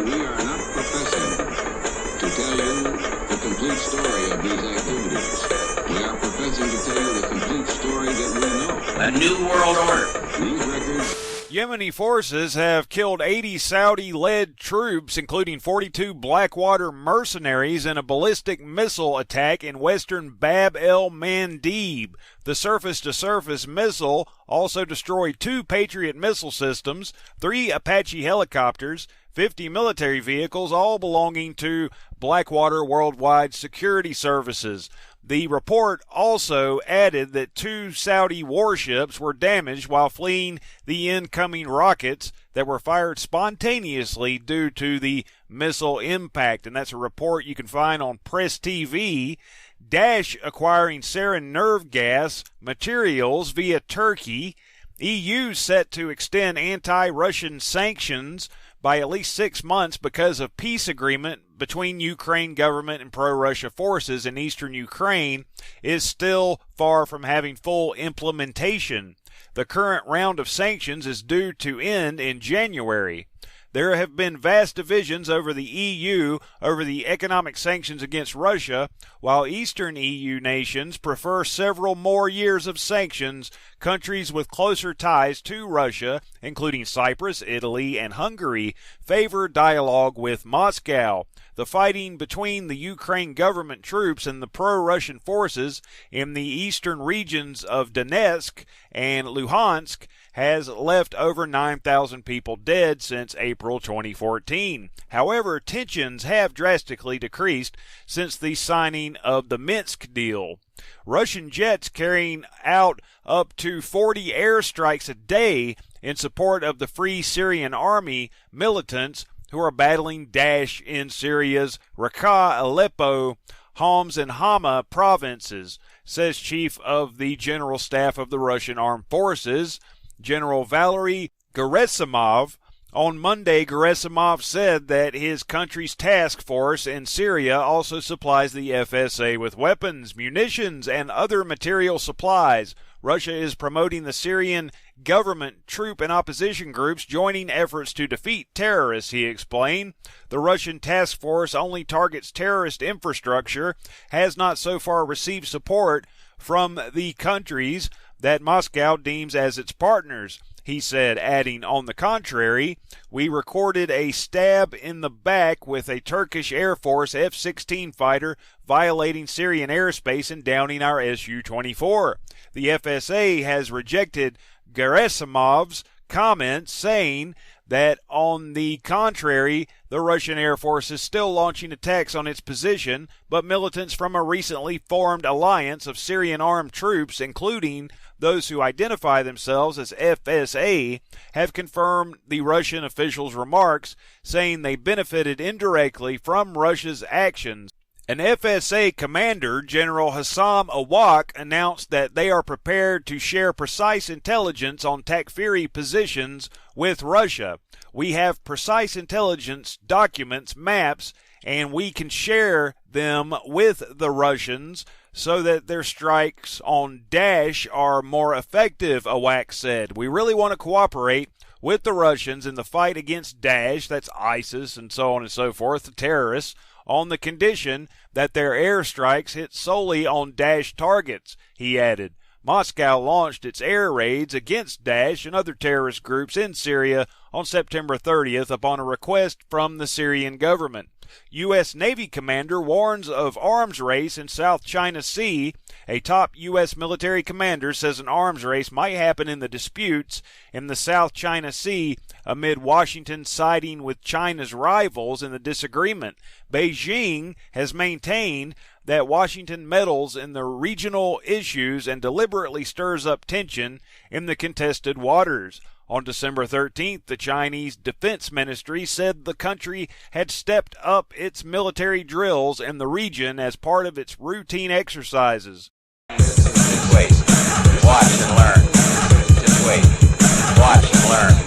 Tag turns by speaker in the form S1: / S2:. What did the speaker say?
S1: We are not professing to tell you the complete story of these activities. We are professing to tell you the complete story that we know.
S2: A new world order.
S1: These records...
S3: Yemeni forces have killed 80 Saudi-led troops, including 42 Blackwater mercenaries, in a ballistic missile attack in western Bab el-Mandeb. The surface-to-surface missile also destroyed 2 Patriot missile systems, 3 Apache helicopters, 50 military vehicles, all belonging to Blackwater Worldwide Security Services. The report also added that 2 Saudi warships were damaged while fleeing the incoming rockets that were fired spontaneously due to the missile impact. And that's a report you can find on Press TV. Daesh acquiring sarin nerve gas materials via Turkey. EU set to extend anti-Russian sanctions by at least 6 months because of peace agreement between Ukraine government and pro-Russia forces in eastern Ukraine is still far from having full implementation. The current round of sanctions is due to end in January. There have been vast divisions over the EU over the economic sanctions against Russia, while Eastern EU nations prefer several more years of sanctions. Countries with closer ties to Russia, including Cyprus, Italy, and Hungary, favor dialogue with Moscow. The fighting between the Ukraine government troops and the pro-Russian forces in the eastern regions of Donetsk and Luhansk has left over 9,000 people dead since April 2014. However, tensions have drastically decreased since the signing of the Minsk deal. Russian jets carrying out up to 40 airstrikes a day in support of the Free Syrian Army militants who are battling Daesh in Syria's Raqqa, Aleppo, Homs, and Hama provinces, says Chief of the General Staff of the Russian Armed Forces, General Valery Gerasimov. On Monday, Gerasimov said that his country's task force in Syria also supplies the FSA with weapons, munitions, and other material supplies. Russia is promoting the Syrian government, troop, and opposition groups joining efforts to defeat terrorists, he explained. The Russian task force only targets terrorist infrastructure, has not so far received support from the countries that Moscow deems as its partners, he said, adding, on the contrary, we recorded a stab in the back with a Turkish Air Force F-16 fighter violating Syrian airspace and downing our Su-24. The FSA has rejected Gerasimov's comments, saying that, on the contrary, the Russian Air Force is still launching attacks on its position, but militants from a recently formed alliance of Syrian armed troops, including those who identify themselves as FSA, have confirmed the Russian officials' remarks, saying they benefited indirectly from Russia's actions. An FSA commander, General Hassam Awak, announced that they are prepared to share precise intelligence on Takfiri positions with Russia. We have precise intelligence documents, maps, and we can share them with the Russians so that their strikes on Daesh are more effective, Awak said. We really want to cooperate with the Russians in the fight against Daesh, that's ISIS and so on and so forth, the terrorists, on the condition that their airstrikes hit solely on Daesh targets, he added. Moscow launched its air raids against Daesh and other terrorist groups in Syria on September 30th upon a request from the Syrian government. U.S. Navy commander warns of arms race in South China Sea. A top U.S. military commander says an arms race might happen in the disputes in the South China Sea amid Washington siding with China's rivals in the disagreement. Beijing has maintained that Washington meddles in the regional issues and deliberately stirs up tension in the contested waters. On December 13th, the Chinese Defense Ministry said the country had stepped up its military drills in the region as part of its routine exercises.
S2: Just wait. Watch and learn. Just wait. Watch and learn.